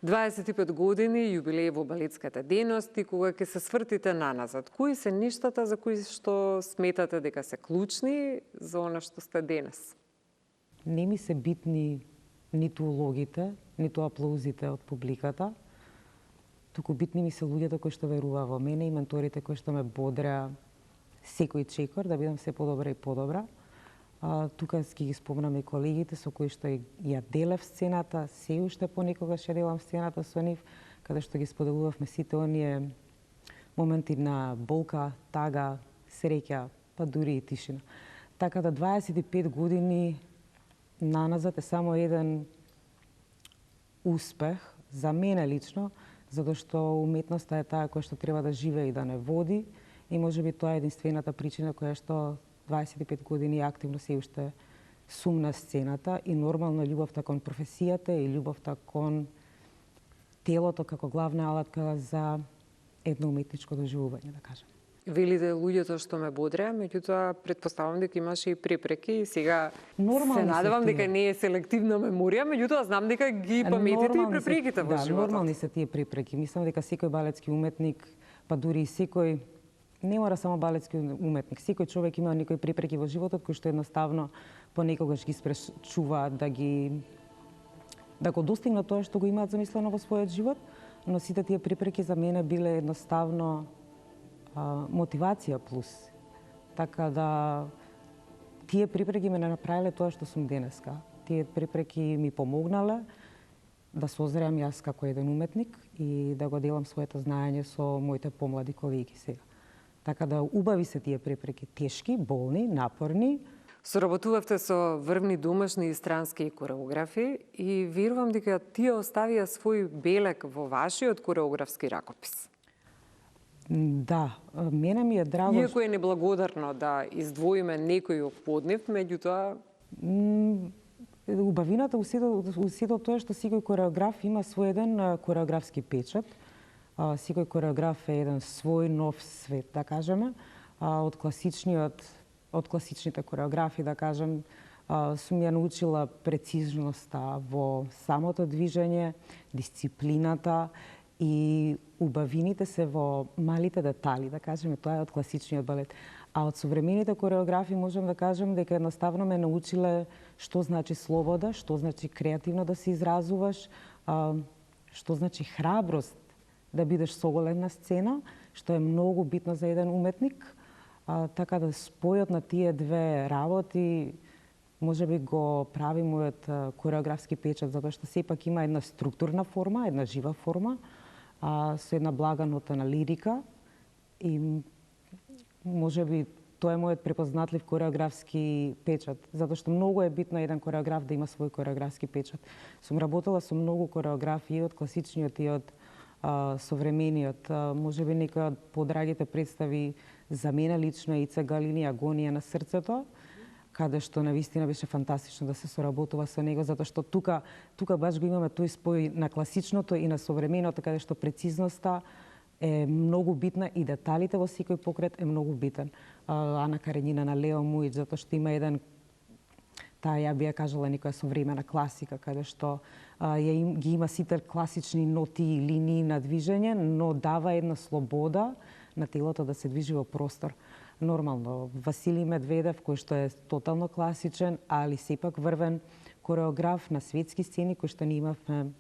25 години јубилеј во балетската дејност и кога ќе се свртите наназад, кои се нештата за кои што сметате дека се клучни за она што сте денес? Не ми се битни ниту улогите, ниту аплаузите од публиката, туку битни ми се луѓето кои што веруваа во мене и менторите кои што ме бодреа секој чекор да бидам се подобра и подобра. Тука ќе ги спомнам и колегите со кои што ја делев сцената, се уште понекогаш ја делам сцената со нив, каде што ги споделувавме сите оние моменти на болка, тага, среќа, па дури и тишина. Така да 25 години наназад е само еден успех за мене лично, затоа што уметноста е таа која што треба да живее и да не води, и можеби тоа е единствената причина која што 25 години активно се уште сум на сцената и нормално љубовта кон професијата и љубовта кон телото како главна алатка за едно уметничко доживување, да кажем. Велите луѓето што ме бодреа, меѓутоа претпоставам дека имаше и препреки и сега се надевам дека не е селективна меморија, меѓутоа знам дека ги паметите и препреките во животот. Да, нормални се тие препреки. Мислам дека секој балетски уметник, па дури и секој, не мора само балетски уметник, секој човек има некои препреки во животот кои што едноставно понекогаш ги спречуваат да го достигнат тоа што го имаат замислено во својот живот, но сите тие препреки за мене биле едноставно мотивација плюс. Така да тие препреки ме направиле тоа што сум денеска. Тие препреки ми помогнале да созреам јас како еден уметник и да го делам своето знаење со моите помлади колеги сега. Така да убави се тие препреки, тешки, болни, напорни. Соработувавте со врвни домашни и странски кореографи и верувам дека тие оставија свој белег во вашиот кореографски ракопис. Да, мене ми е драго... Иако е неблагодарно да издвоиме некој од нив, меѓутоа... Убавината у сето тоа што секој кореограф има свој еден кореографски печат. Секој кореограф е еден свој нов свет, да кажеме. Од класичните кореографи, да кажем, сум ја научила прецизноста во самото движење, дисциплината и убавините се во малите детали, да кажеме, тоа е од класичниот балет. А од современите кореографи можам да кажем дека едноставно ме научиле што значи слобода, што значи креативно да се изразуваш, што значи храброст да бидеш соголен на сцена, што е многу битно за еден уметник. Така да спојот на тие две работи можеби го прави мојот кореографски печат, затоа што сепак има една структурна форма, една жива форма, со една блага нота на лирика и можеби тоа е мојот препознатлив кореографски печат, затоа што многу е битно еден кореограф да има свој кореографски печат. Сум работела со многу кореографи и од класичниот и од современиот. Можеби некои од подрагите представи за мене лично е Ице Галини "Агонија на срцето", каде што навистина беше фантастично да се соработува со него, затоа што тука баш го имаме тој спој на класичното и на современото, каде што прецизноста е многу битна и деталите во секој покрет е многу битен. Ана Каренина на Лео Муич, затоа што има еден, таа ја би ја кажала некоја современа класика, каде што ги има сите класични ноти и линии на движење, но дава една слобода на телото да се движи во простор. Нормално, Василий Медведев, кој што е тотално класичен, али сепак врвен кореограф на светски сцени, кој што ни имавме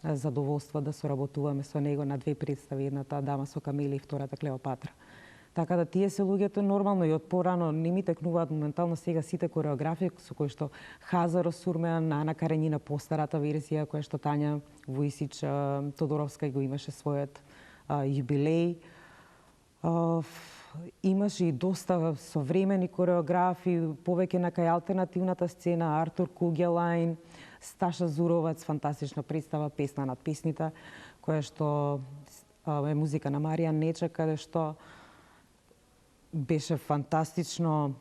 задоволство да соработуваме со него на две представи, едната Дама со камели и втората Клеопатра. Така да тие се луѓето нормално и од порано не ми текнуваат моментално сега сите кореографи со кои што Хазаро Сурмеан, Ана Каренина постарата верзија, која што Тања Вујсич Тодоровска го имаше својот јубилеј. Имаше и доста современи кореографи, повеќе на кај алтернативната сцена, Артур Кугелајн, Сташа Зуровац, фантастична представа "Песна над песните", која што е музика на Маријан Нечак, каде што беше фантастично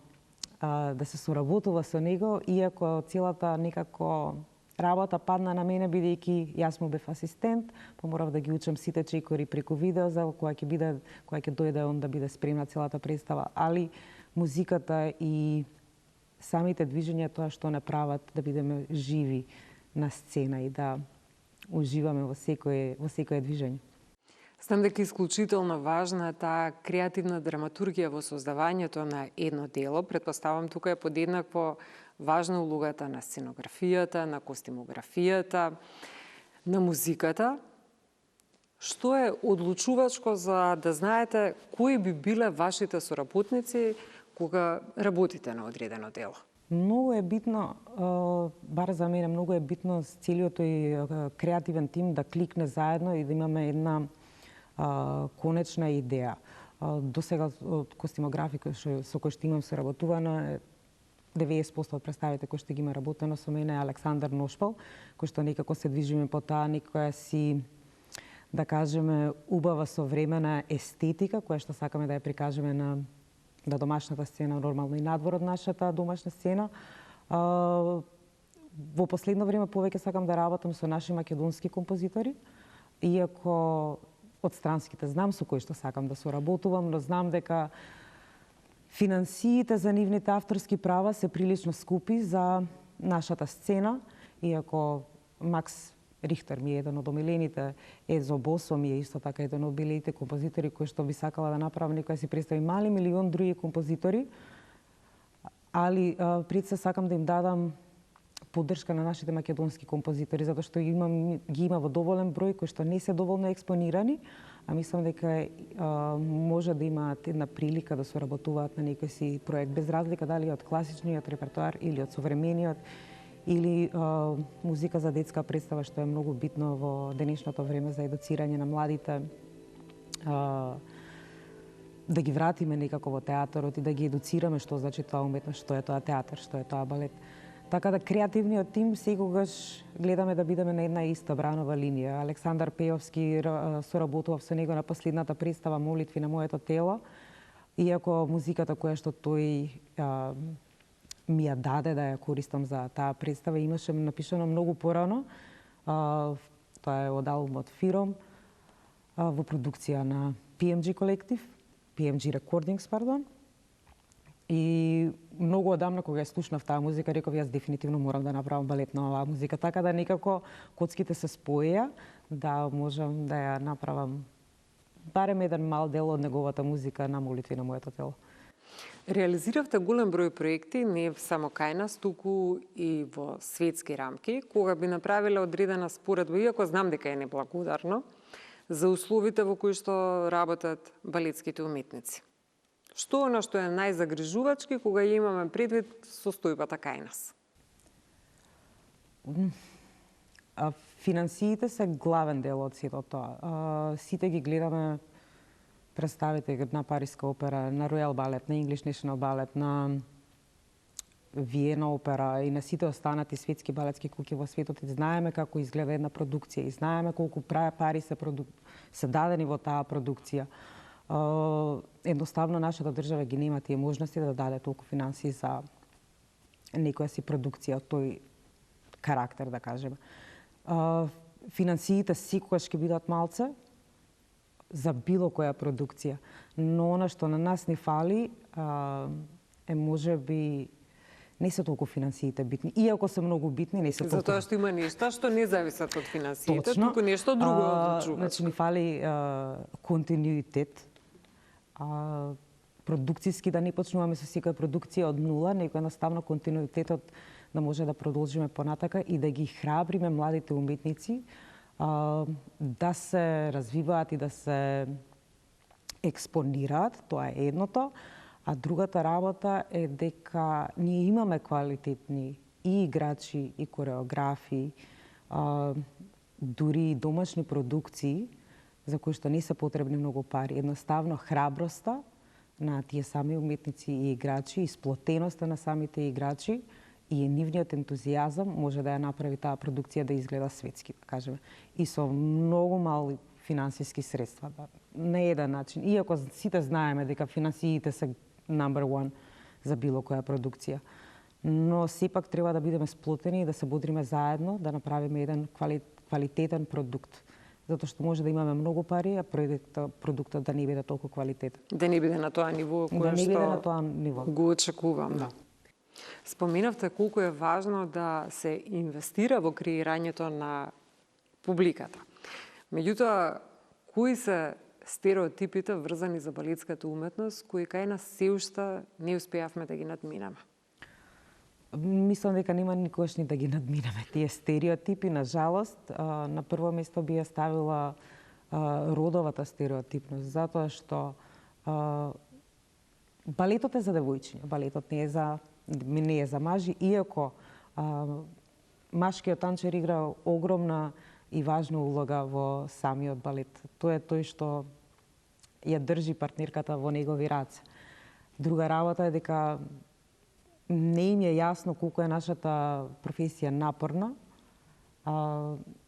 да се соработува со него, иако целата некако работа падна на мене, бидејќи јас му бев асистент, поморав да ги учам сите чекори преку видео, за кога ќе дојде он да биде спремна целата представа, али музиката и самите движења тоа што не прават да бидеме живи на сцена и да уживаме во секое движење. Знам дека исклучително важна е таа креативна драматургија во создавањето на едно дело. Претпоставам тука е подеднакво важна улогата на сценографијата, на костимографијата, на музиката. Што е одлучувачко за да знаете кои би биле вашите соработници кога работите на одредено дело? Многу е битно, бар за мене, многу е битно целиот тој креативен тим да кликне заедно и да имаме една конечна идеја. До сега од костимографи со кои што имам соработувано, 90% од представите кои што ги има работено со мене е Александар Ношпал, кој што некако се движиме по таа некоја си, да кажеме, убава современа естетика, која што сакаме да ја прикажеме на домашната сцена, нормално и надвор од нашата домашна сцена. Во последно време повеќе сакам да работам со наши македонски композитори, иако од странските знам со кои што сакам да соработувам, но знам дека финансиите за нивните авторски права се прилично скупи за нашата сцена, иако Макс Рихтер ми е еден од омилените, Езо Босо ми е исто така еден од омилените композитори кои што би сакала да направам некоја си представи мали милион други композитори, али пред се сакам да им дадам поддршка на нашите македонски композитори, затоа што ги има во доволен број кои што не се доволно експонирани, а мислам дека може да имаат една прилика да соработуваат на некој си проект, без разлика дали од класичниот репертоар или од современиот, или музика за детска представа, што е многу битно во денешното време за едуцирање на младите, да ги вратиме некако во театарот и да ги едуцираме што значи тоа уметност, што е тоа театар, што е тоа балет. Така да креативниот тим секогаш гледаме да бидеме на една иста бранова линија. Александар Пеовски соработував со него на последната представа Молитви на моето тело, иако музиката која што тој ми ја даде да ја користам за таа представа имаше напишано многу порано. Тоа е од албумот Фиром во продукција на PMG колектив, PMG Recordings, пардон. И многу одамна кога ја слушнав таа музика, реков јас дефинитивно морам да направам балет на оваа музика, така да некако коцките се споја да можам да ја направам барем еден мал дел од неговата музика на Молитви на моето тело. Реализиравте голем број проекти, не само кај нас, туку и во светски рамки, кога би направиле одредена споредба, иако знам дека е неблагодарно, за условите во кои што работат балетските уметници. Што оно што е најзагрижувачки кога ја имаме предвид состојбата кај нас? Финансиите се главен дел од сето тоа. Сите ги гледаме представите на Париска опера, на Ројал балет, на English National балет, на Виена опера и на сите останати светски балетски куќи во светот. И знаеме како изгледа една продукција и знаеме колку пари се дадени во таа продукција. Едноставно нашата држава ги нема тие можности да даде толку финансии за некоја си продукција од тој карактер, да кажеме. Финансиите секогаш ќе бидат малце за било која продукција, но она што на нас ни фали е можеби не се толку финансиите битни, иако се многу битни, не се толку. Затоа што има нешта што не зависат од финансиите, туку нешто друго одлучува. Значи ни фали континуитет. Продукцијски да не почнуваме со секоја продукција од нула, него едноставно континуитетот да може да продолжиме понатака и да ги храбриме младите уметници да се развиваат и да се експонираат, тоа е едното, а другата работа е дека ние имаме квалитетни и играчи, и кореографи, дури и домашни продукции, за кои што не се потребни многу пари. Едноставно храброста на тие сами уметници и играчи, и сплотеноста на самите играчи и нивниот ентузијазам може да ја направи таа продукција да изгледа светски, да кажеме. И со многу мали финансиски средства, на еден начин. Иако сите знаеме дека финансиите се number one за било која продукција. Но сепак треба да бидеме сплотени и да се бодриме заедно, да направиме еден квалитетен продукт. Затоа што може да имаме многу пари, а продуктот да не биде толку квалитетен. Да не биде на тоа ниво кое што го очекувам. Да. Споменавте колку е важно да се инвестира во креирањето на публиката. Меѓутоа, кои се стереотипите врзани за балетската уметност, кои кај нас се уште не успеавме да ги надминеме? Мислам дека нема никогаш ни да ги надминеме тие стереотипи, на жалост. На прво место би ја ставила родовата стереотипност, затоа што балетот е за девојчиња, балетот не е за мажи, иако машкиот танчер игра огромна и важна улога во самиот балет. Тоа е тој што ја држи партнерката во негови раце. Друга работа е дека не им е јасно колку е нашата професија напорна.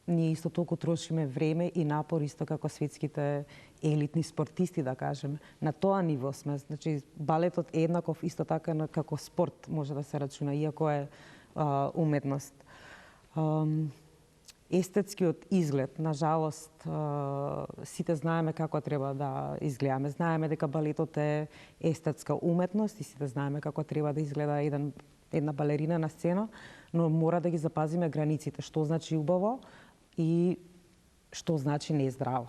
Ние исто толку трошиме време и напор, исто како светските елитни спортисти, да кажеме. На тоа ниво сме. Значи, балетот е еднаков исто така како спорт може да се рачуна, иако е уметност. Естетскиот изглед, на жалост, сите знаеме како треба да изгледаме. Знаеме дека балетот е естетска уметност и сите знаеме како треба да изгледа една балерина на сцена, но мора да ги запазиме границите, што значи убаво и што значи нездраво.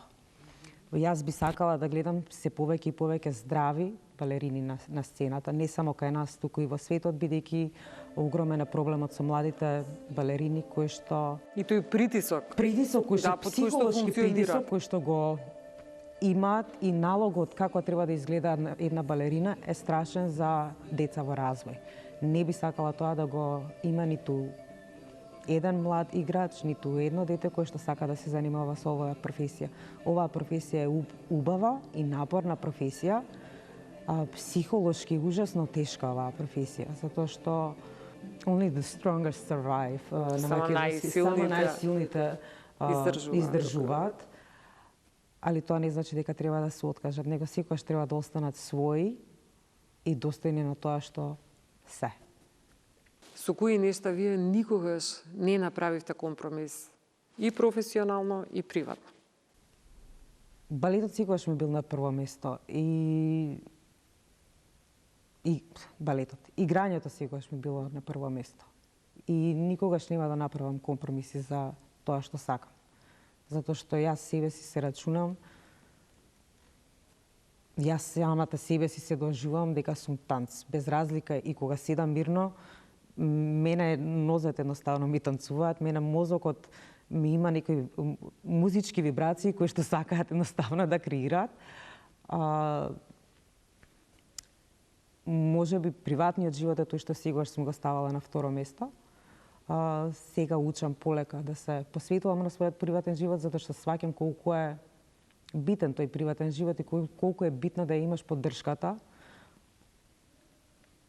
Јас би сакала да гледам се повеќе и повеќе здрави балерини на сцената, не само кај нас, туку и во светот, бидејќи огромен е проблемот со младите балерини кои што... И тој притисок. Притисок кој што психолошки притисок кој што го имаат и налогот како треба да изгледа една балерина е страшен за деца во развој. Не би сакала тоа да го има ниту еден млад играч, ниту едно дете кое што сака да се занимава со оваа професија. Оваа професија е убава и напорна професија, психолошки ужасно тешка оваа професија, затоа што only the strongest survive. Само најсилните издржуваат. Али тоа не значи дека треба да се откажат, него секогаш треба да останат своји и достојни на тоа што се. Со кои нешта вие никогаш не направивте компромис и професионално и приватно? Балетот секогаш ми бил на прво место и балетот. Играњето секогаш ми било на прво место. И никогаш нема да направам компромиси за тоа што сакам. Затоа што јас себе си се рачунам, јас самата себе си се доживувам дека сум танц. Без разлика и кога седам мирно, мене нозете едноставно ми танцуваат, мене мозокот ми има некои музички вибрации кои што сакаат едноставно да креираат. Може би приватниот живот е тој што сегаш сум го ставала на второ место. Сега учам полека да се посветувам на својот приватен живот, затоа што сваќам колку е битен тој приватен живот и колку е битно да имаш поддршката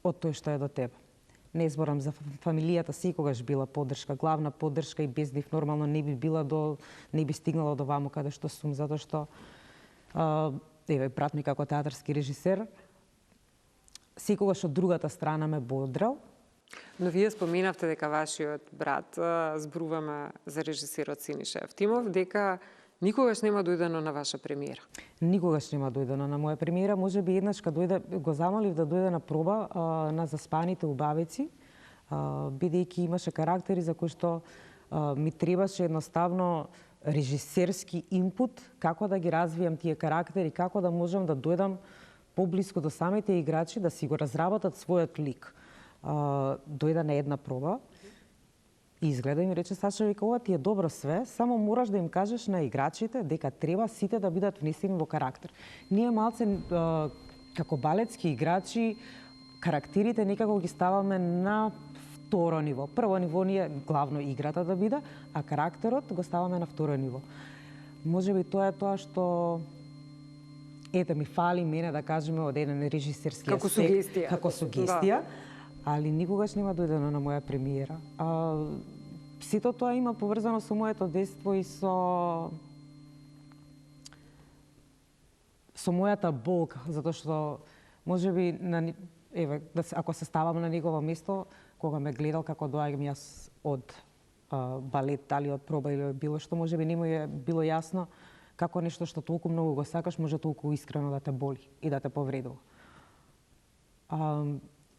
од тој што е до тебе. Не зборам за фамилијата, секогаш била поддршка, главна поддршка и без нив нормално не би стигнала до ваму каде што сум, затоа што брат ми како театарски режисер секогаш од другата страна ме бодрел. Но вие споменавте дека вашиот брат, зборуваме за режисерот Синиша Евтимов, дека никогаш нема дојдено на ваша премиера. Никогаш нема дојдено на моја премиера, може би еднаш кога дојде, го замолив да дојде на проба на Заспаните убавици, бидејќи имаше карактери за кои што ми требаше едноставно режисерски инпут, како да ги развијам тие карактери, како да можам да дојдам поблиску до самите играчи, да си го разработат својот лик. Дојде на една проба, изгледа и ми рече: Саша, вика, ова ти е добро све, само мораш да им кажеш на играчите дека треба сите да бидат внесени во карактер. Ние малце како балетски играчи карактерите некако ги ставаме на второ ниво. Прво ниво ни е главно играта да биде, а карактерот го ставаме на второ ниво. Може би тоа е тоа што ми фали мене, да кажеме, од еден режисерски како сугестија. Како сугестија. Да. Али никогаш нема дојдено на моја премиера. Сето тоа има поврзано со моето детство и со мојата болка, затоа што можеби ако се ставам на негово место, кога ме гледал како доаѓам јас од балет, дали од проба или било што, можеби не му е било јасно како нешто што толку многу го сакаш може толку искрено да те боли и да те повредува.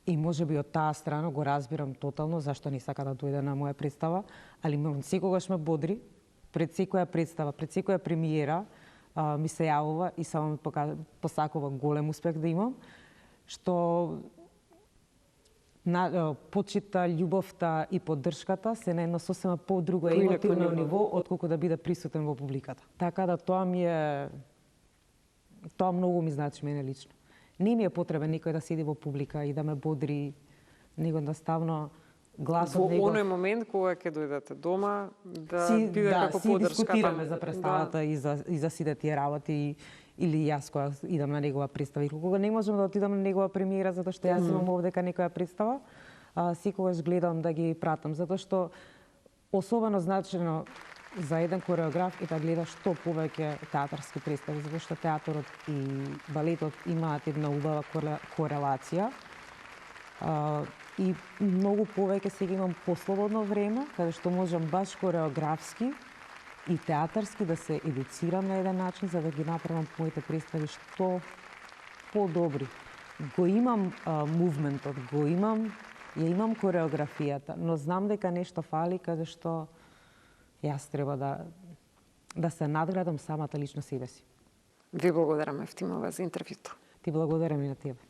И може би од таа страна го разбирам тотално зашто не сака да дојде на моја представа, али секогаш ме бодри пред секоја представа, пред секоја премиера, ми се јавува и само ми посакува голем успех да имам, што почита, љубовта и поддршката се на едно сосема по-друго емотивно ниво, отколку да биде присутен во публиката. Така да тоа многу ми значи мене лично. Не ми е потребен некој да седи во публика и да ме бодри, него едноставно гласот него... Во оној момент кога ќе дојдете дома, да биде како поддршка. Си дискутираме за представата и за сите тие работи, или јас кога идам на негова представа. И кога не можам да отидам на негова премиера, затоа што јас имам овдека некоја представа, секогаш гледам да ги пратам, затоа што особено значено за еден кореограф е да гледа што повеќе театарски представи, затоа што театарот и балетот имаат една убава корелација. И многу повеќе сега имам послободно време, каде што можам баш кореографски и театарски да се едуцирам на еден начин, за да ги направам моите представи што подобри. Го имам мувментот, ја имам кореографијата, но знам дека нешто фали, каде што јас треба да се надградам самата лично себе си. Ви благодарам, Ефтимова, за интервјуто. Ти благодарам и на тебе.